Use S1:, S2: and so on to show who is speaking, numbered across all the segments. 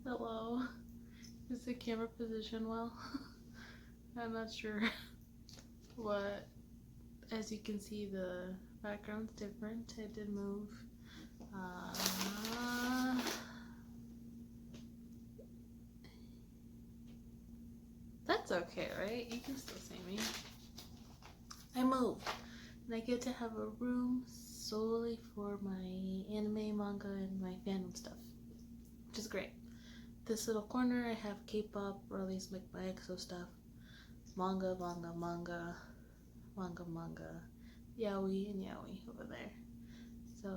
S1: Hello. Is the camera positioned well? I'm not sure what. As you can see, the background's different. I did move. That's okay, right? You can still see me. I moved, and I get to have a room solely for my anime, manga, and my fandom stuff, which is great. This little corner, I have K-pop, or at least like my EXO stuff, manga, yaoi, and yaoi over there. So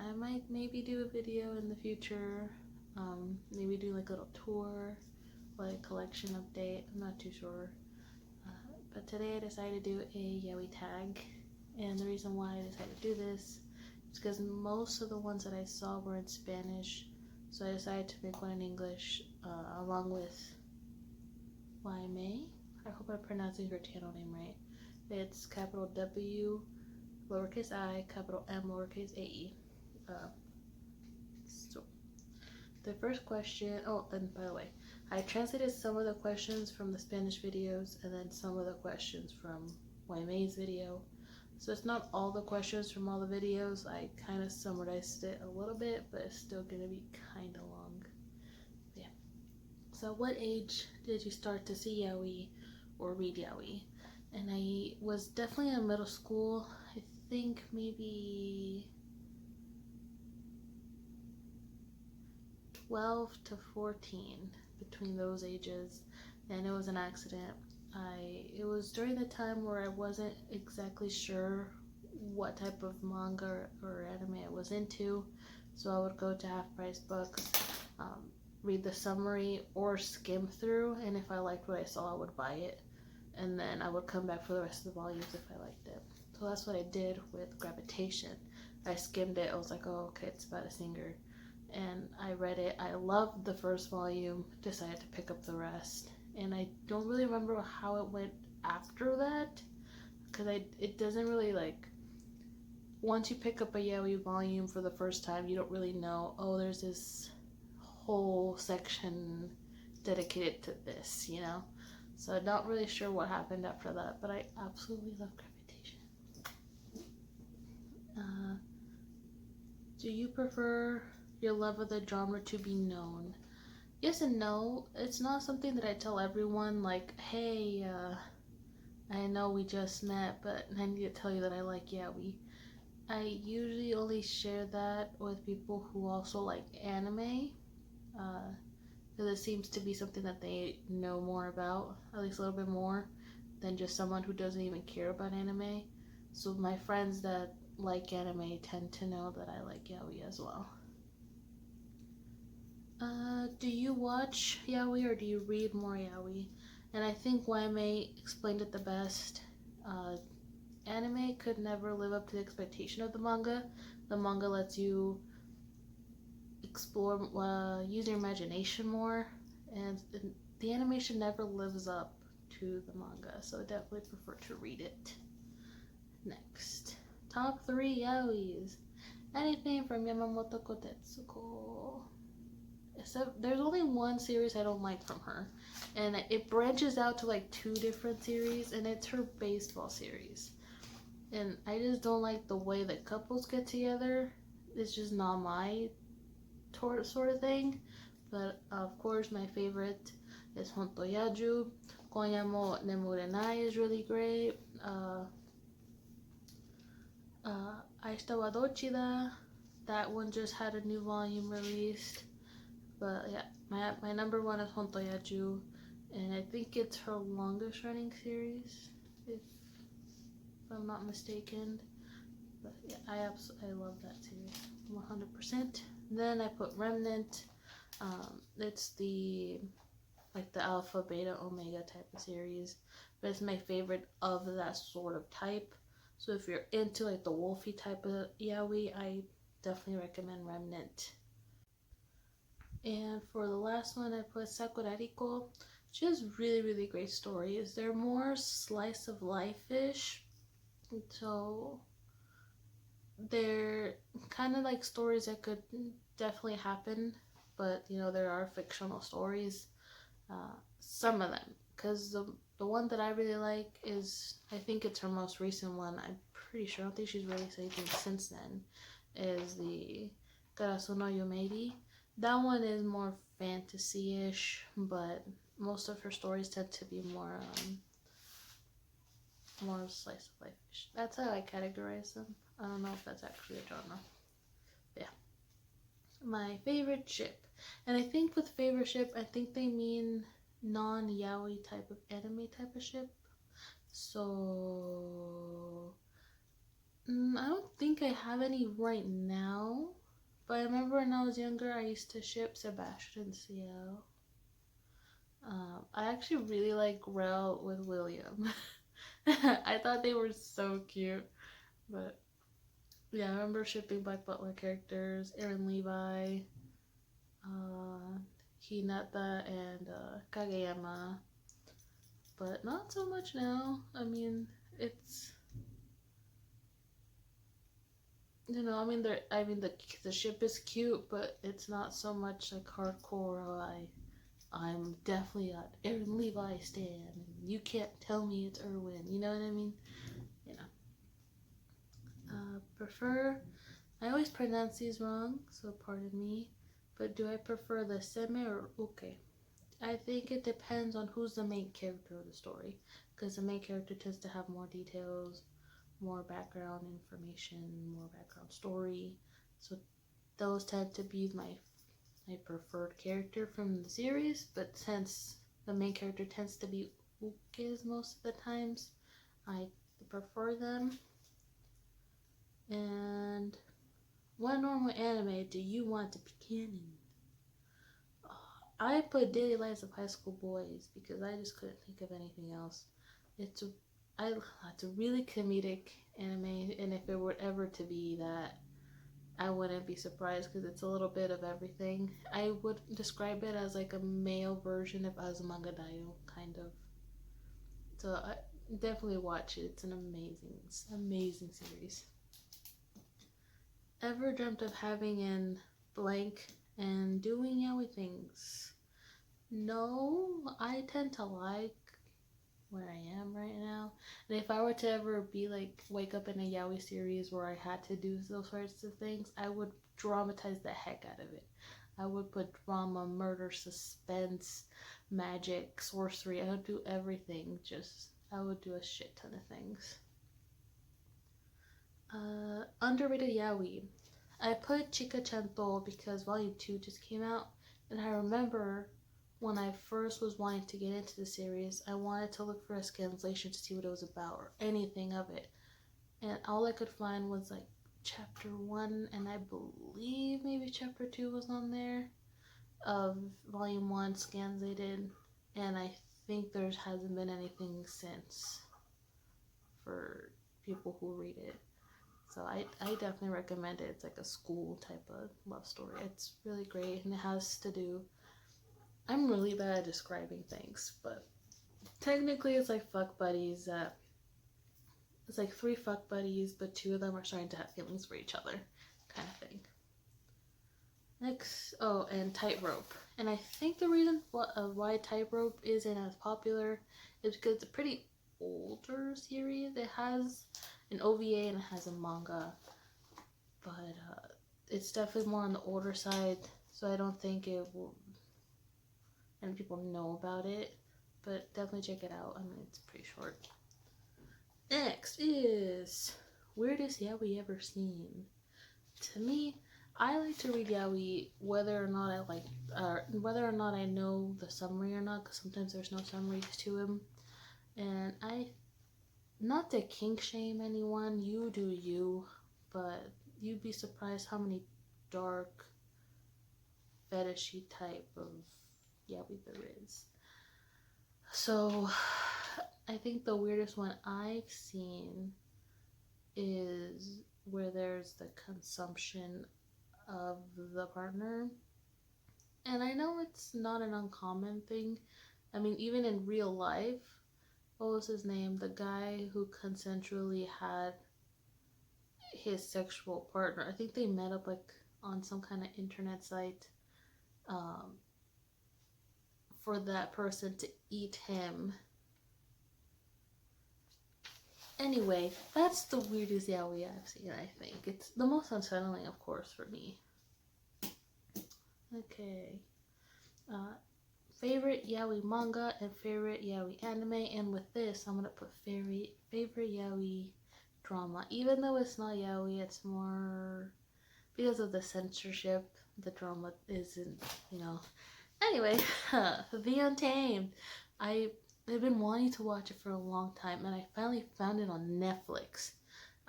S1: I might maybe do a video in the future, maybe do like a little tour, like collection update. I'm not too sure. But today I decided to do a Yaoi Tag, and the reason why I decided to do this is because most of the ones that I saw were in Spanish, so I decided to make one in English, along with YMA. I hope I'm pronouncing her channel name right. It's capital W, lowercase I, capital M, lowercase AE. So the first question, oh, and by the way, I translated some of the questions from the Spanish videos and then some of the questions from YMA's video. So it's not all the questions from all the videos. I kind of summarized it a little bit, but it's still going to be kind of long. But yeah. So what age did you start to see yaoi or read yaoi? And I was definitely in middle school. I think maybe 12 to 14, between those ages, and it was an accident. It was during the time where I wasn't exactly sure what type of manga or anime I was into, so I would go to half price books, read the summary or skim through, and if I liked what I saw I would buy it, and then I would come back for the rest of the volumes if I liked it. So that's what I did with Gravitation. I skimmed it, I was like, oh okay, it's about a singer, and I read it. I loved the first volume, decided to pick up the rest, and I don't really remember how it went after that, because it doesn't really, like, once you pick up a yaoi volume for the first time, you don't really know, oh, there's this whole section dedicated to this, you know? So I'm not really sure what happened after that, but I absolutely love Gravitation. Do you prefer your love of the genre to be known? Yes and no. It's not something that I tell everyone, like, hey, I know we just met, but I need to tell you that I like yaoi. I usually only share that with people who also like anime, because it seems to be something that they know more about, at least a little bit more, than just someone who doesn't even care about anime. So my friends that like anime tend to know that I like yaoi as well. Do you watch yaoi or do you read more yaoi? And I think YMA explained it the best. Anime could never live up to the expectation of the manga. The manga lets you explore, use your imagination more, and the animation never lives up to the manga, so I definitely prefer to read it. Next, top 3 yaois. Anything from Yamamoto Kotetsuko. Except there's only one series I don't like from her, and it branches out to like 2 different series, and it's her baseball series. And I just don't like the way that couples get together. It's just not my sort of thing. But of course my favorite is Hontoyaju. Konyamo Nemurenai is really great. Aishita wa Dochida, that one just had a new volume released. But yeah, my number 1 is Hontoyaju, and I think it's her longest running series, if I'm not mistaken. But yeah, I love that series 100%. Then I put Remnant. It's the alpha, beta, omega type of series, but it's my favorite of that sort of type. So if you're into like the wolfy type of yaoi, I definitely recommend Remnant. And for the last one, I put Sakurariko. She has really great stories. They're more slice of life-ish, so they're kind of like stories that could definitely happen, but there are fictional stories. Some of them, because the one that I really like is, I think it's her most recent one. I'm pretty sure. I don't think she's released anything since then. Is the Karasu no Yomeri. That one is more fantasy-ish, but most of her stories tend to be more slice of life-ish. That's how I categorize them. I don't know if that's actually a genre. Yeah. My favorite ship. And I think with favorite ship, I think they mean non-yaoi type of anime type of ship. So I don't think I have any right now. But I remember when I was younger, I used to ship Sebastian and Ciel. I actually really like Rel with William. I thought they were so cute. But yeah, I remember shipping Black Butler characters, Aaron Levi, Hinata, and Kageyama. But not so much now. I mean, it's the ship is cute, but it's not so much like hardcore. I'm definitely an Aaron Levi stan, and you can't tell me it's Erwin. You know what I mean? Yeah. Prefer. I always pronounce these wrong, so pardon me. But do I prefer the seme or uke? I think it depends on who's the main character of the story, because the main character tends to have more details, more background information, more background story. So those tend to be my preferred character from the series. But since the main character tends to be ukes most of the times, I prefer them. And what normal anime do you want to be canon? I put Daily Lives of High School Boys because I just couldn't think of anything else. It's a really comedic anime, and if it were ever to be that, I wouldn't be surprised because it's a little bit of everything. I would describe it as like a male version of Azumanga Daioh, kind of. So I definitely watch it. It's an amazing series. Ever dreamt of having an blank and doing yaoi things? No, I tend to like where I am right now. And if I were to ever be like, wake up in a yaoi series where I had to do those sorts of things, I would dramatize the heck out of it. I would put drama, murder, suspense, magic, sorcery. I would do everything. I would do a shit ton of things. Underrated yaoi. I put Chika Chanto because Volume 2 just came out, and I remember when I first was wanting to get into the series, I wanted to look for a translation to see what it was about or anything of it. And all I could find was like chapter 1, and I believe maybe chapter 2 was on there of Volume 1 scanslated, and I think there hasn't been anything since for people who read it. So I definitely recommend it. It's like a school type of love story. It's really great, and it has to do... I'm really bad at describing things, but technically it's like fuck buddies that... It's like 3 fuck buddies, but 2 of them are starting to have feelings for each other, kind of thing. Next, and Tightrope. And I think the reason why Tightrope isn't as popular is because it's a pretty older series. It has an OVA and it has a manga, but it's definitely more on the older side, so I don't think it will, and people know about it, but definitely check it out. I mean, it's pretty short. Next is weirdest yaoi ever seen. To me, I like to read yaoi whether or not I know the summary or not, because sometimes there's no summaries to them. And not to kink shame anyone, you do you, but you'd be surprised how many dark, fetishy type of yaoi there is. So, I think the weirdest one I've seen is where there's the consumption of the partner. And I know it's not an uncommon thing. I mean, even in real life, what was his name? The guy who consensually had his sexual partner. I think they met up like on some kind of internet site. for that person to eat him. Anyway, that's the weirdest yaoi I've seen, I think. It's the most unsettling, of course, for me. Okay. Favorite yaoi manga and favorite yaoi anime, and with this, I'm gonna put favorite yaoi drama. Even though it's not yaoi, it's more because of the censorship. The drama isn't, you know. Anyway, The Untamed. I've been wanting to watch it for a long time, and I finally found it on Netflix.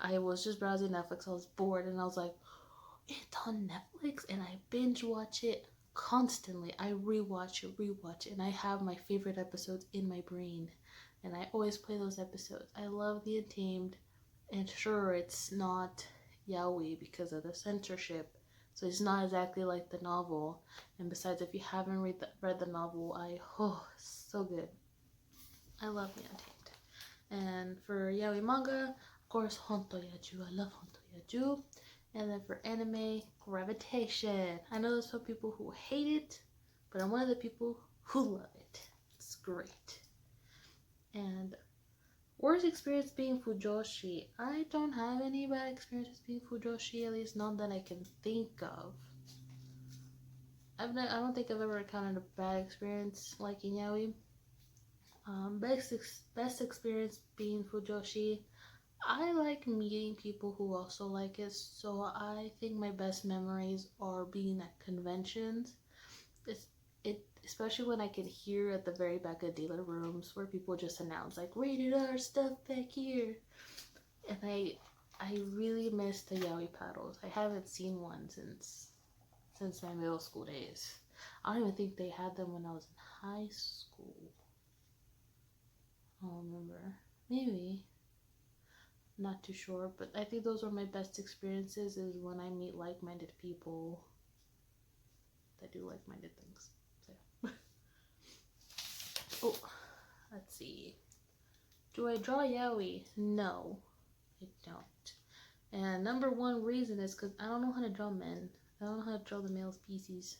S1: I was just browsing Netflix, I was bored, and I was like, it's on Netflix, and I binge watch it constantly. I rewatch it, and I have my favorite episodes in my brain, and I always play those episodes. I love The Untamed, and sure, it's not yaoi because of the censorship, so it's not exactly like the novel. And besides, if you haven't read the novel, so good. I love The Untamed. And for yaoi manga, of course, Honto Yaju. I love Honto Yaju. And then for anime, Gravitation. I know there's some people who hate it, but I'm one of the people who love it. It's great. And worst experience being Fujoshi. I don't have any bad experiences being Fujoshi, at least none that I can think of. I don't think I've ever encountered a bad experience liking yaoi. Best experience being Fujoshi. I like meeting people who also like it, so I think my best memories are being at conventions. Especially when I can hear at the very back of dealer rooms where people just announce like rated R stuff back here, and I really miss the yaoi paddles. I haven't seen one since my middle school days. I don't even think they had them when I was in high school. I don't remember. Maybe. Not too sure, but I think those are my best experiences, is when I meet like-minded people that do like-minded things. So. Oh, let's see. Do I draw yaoi? No, I don't. And number one reason is because I don't know how to draw men. I don't know how to draw the male species.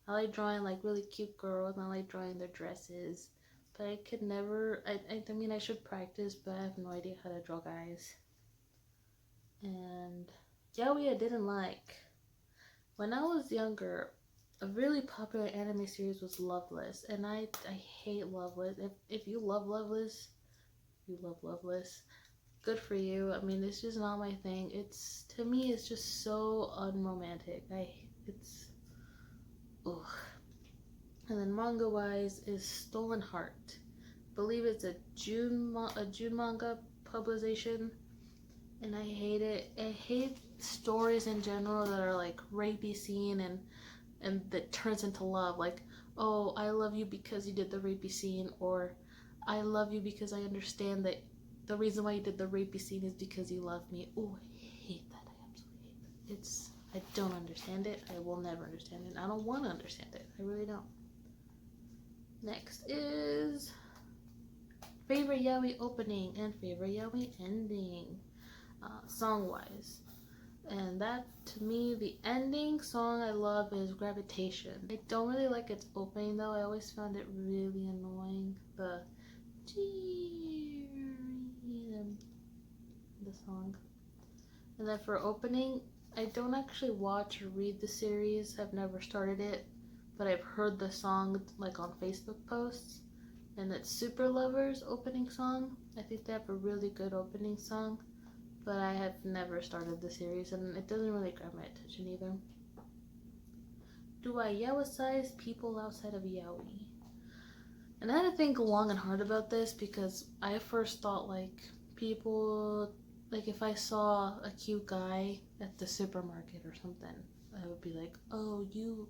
S1: I like drawing like really cute girls, and I like drawing their dresses, but I could never, I mean, I should practice, but I have no idea how to draw guys. And yaoi I didn't like. When I was younger, a really popular anime series was Loveless, and I hate Loveless. If you love Loveless, you love Loveless. Good for you. I mean, it's just not my thing. To me, it's just so unromantic. Ugh. And then manga wise is Stolen Heart. I believe it's a June manga publication, and I hate it. I hate stories in general that are like rapey scene and that turns into love. Like, oh, I love you because you did the rapey scene, or I love you because I understand that the reason why you did the rapey scene is because you love me. Oh, I hate that. I absolutely hate that. I don't understand it. I will never understand it. I don't want to understand it. I really don't. Next is favorite yaoi opening and favorite yaoi ending, song-wise. And that, to me, the ending song I love is Gravitation. I don't really like its opening, though. I always found it really annoying. The song. And then for opening, I don't actually watch or read the series. I've never started it, but I've heard the song like on Facebook posts, and it's Super Lovers opening song. I think they have a really good opening song, but I have never started the series, and it doesn't really grab my attention either. Do I yaoi-size people outside of yaoi? And I had to think long and hard about this, because I first thought like people, like if I saw a cute guy at the supermarket or something, I would be like, oh, you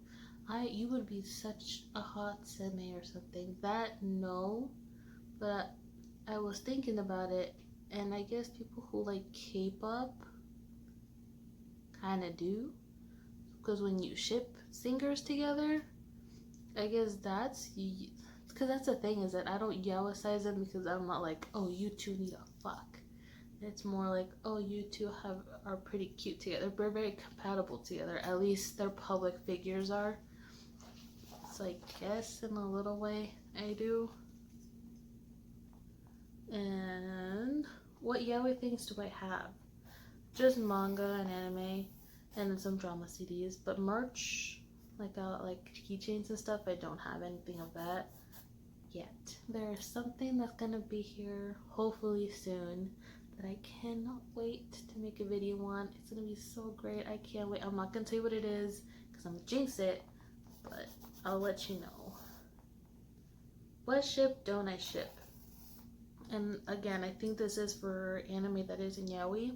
S1: would be such a hot seme or something. That, no, but I was thinking about it, and I guess people who like K-pop kind of do, because when you ship singers together, I guess because that's the thing, is that I don't yaoi-size them, because I'm not like, oh, you two need a fuck. It's more like, oh, you two are pretty cute together. We're very compatible together. At least their public figures are. So I guess in a little way I do. And what yaoi things do I have? Just manga and anime, and then some drama CDs. But merch, like keychains and stuff, I don't have anything of that yet. There's something that's gonna be here hopefully soon that I cannot wait to make a video on. It's gonna be so great. I can't wait. I'm not gonna tell you what it is because I'm gonna jinx it, but I'll let you know. What ship don't I ship? And again, I think this is for anime that is in yaoi.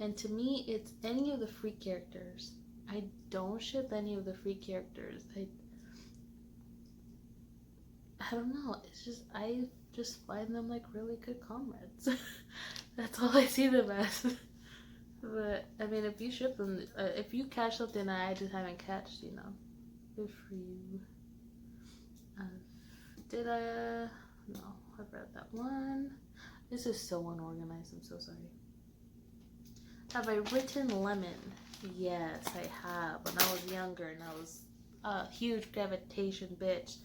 S1: And to me, it's any of the free characters. I don't ship any of the free characters. I don't know. It's just, I just find them like really good comrades. That's all I see them as. But I mean, if you ship them, if you catch something that I just haven't catched, you know, good for you. Did I? No, I've read that one. This is so unorganized. I'm so sorry. Have I written lemon? Yes, I have. When I was younger and I was a huge gravitation bitch,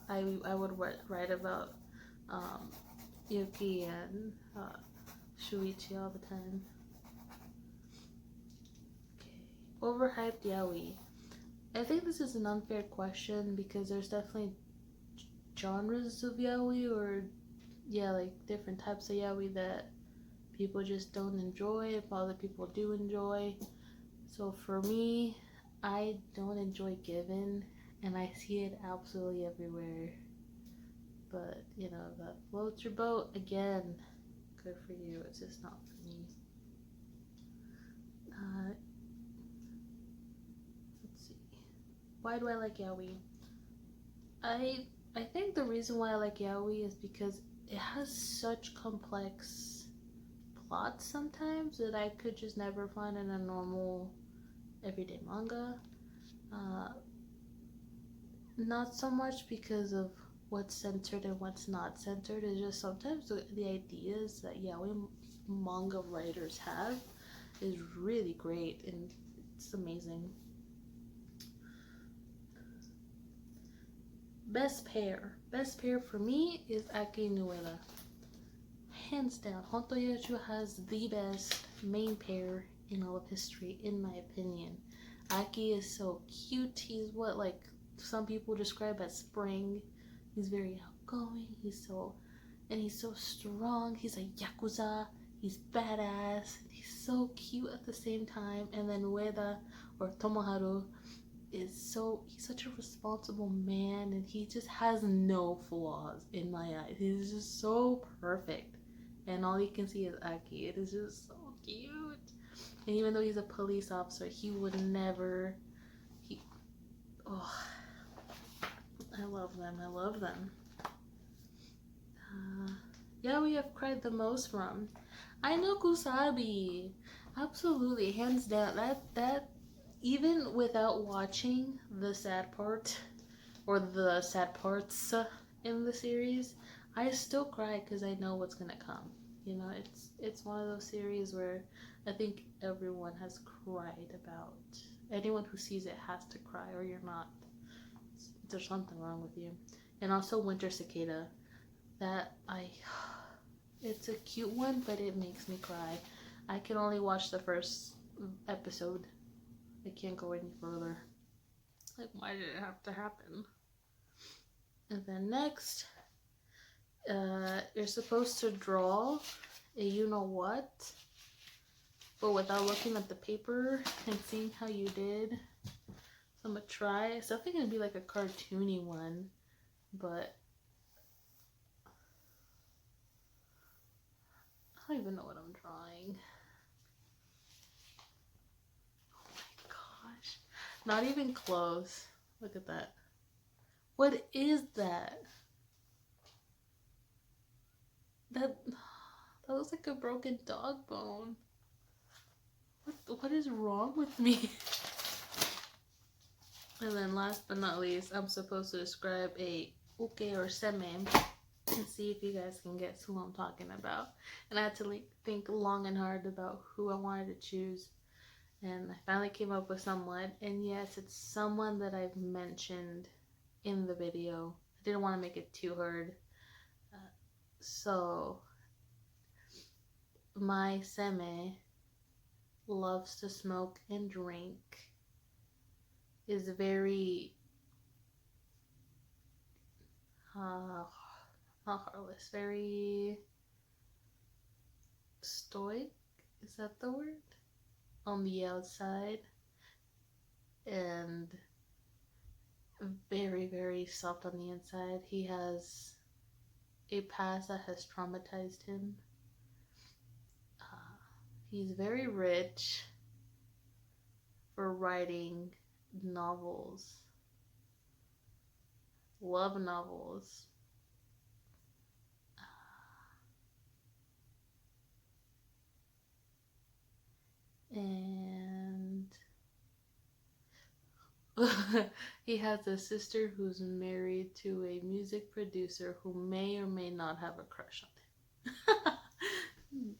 S1: I would write about Yuki and Shuichi all the time. Okay. Overhyped yaoi. I think this is an unfair question because there's definitely genres of yaoi, or yeah, like different types of yaoi that people just don't enjoy, but other people do enjoy. So for me, I don't enjoy Given, and I see it absolutely everywhere. But you know, that floats your boat, again, good for you. It's just not for me. Let's see. Why do I like yaoi? I think the reason why I like yaoi is because it has such complex plots sometimes that I could just never find in a normal everyday manga. Not so much because of what's centered and what's not centered. It's just sometimes the ideas that yaoi manga writers have is really great and it's amazing. Best pair for me is Aki Nuela. Hands down, Honto Yoichiro has the best main pair in all of history, in my opinion. Aki is so cute. He's what, like, some people describe as spring. He's very outgoing. He's so strong. He's a yakuza. He's badass. He's so cute at the same time. And then Ueda, or Tomoharu, he's such a responsible man, and he just has no flaws in my eyes. He's just so perfect. And all you can see is Aki. It is just so cute. And even though he's a police officer, he would never, I love them. Yeah, we have cried the most from. I know Kusabi. Absolutely, hands down. That even without watching the sad part or the sad parts in the series, I still cry because I know what's gonna come. You know, it's one of those series where I think everyone has cried about. Anyone who sees it has to cry, or you're not. There's something wrong with you. And also Winter Cicada. It's a cute one, but it makes me cry. I can only watch the first episode. I can't go any further. Like, why did it have to happen? And then next, you're supposed to draw a you-know-what, but without looking at the paper and seeing how you did. So I'm gonna try. It's definitely gonna be like a cartoony one, but I don't even know what I'm drawing. Oh my gosh. Not even close. Look at that. What is that? That looks like a broken dog bone. What is wrong with me? And then last but not least, I'm supposed to describe a uke or seme and see if you guys can guess who I'm talking about. And I had to think long and hard about who I wanted to choose. And I finally came up with someone, and yes, it's someone that I've mentioned in the video. I didn't want to make it too hard. So, my seme loves to smoke and drink, is very not heartless, very stoic, is that the word? On the outside, and very, very soft on the inside. He has a past that has traumatized him. He's very rich for writing novels, love novels. And he has a sister who's married to a music producer who may or may not have a crush on him.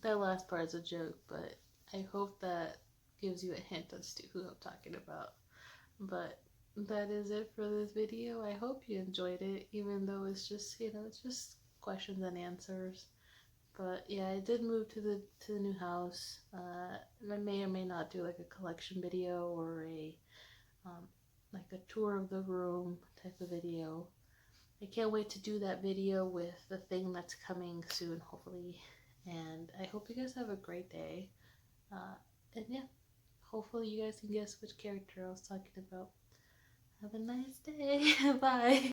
S1: That last part is a joke, but I hope that gives you a hint as to who I'm talking about. But that is it for this video. I hope you enjoyed it, even though it's just, it's just questions and answers. But yeah, I did move to the new house. I may or may not do like a collection video or a like a tour of the room type of video. I can't wait to do that video with the thing that's coming soon, hopefully. And I hope you guys have a great day. And yeah, hopefully you guys can guess which character I was talking about. Have a nice day. Bye.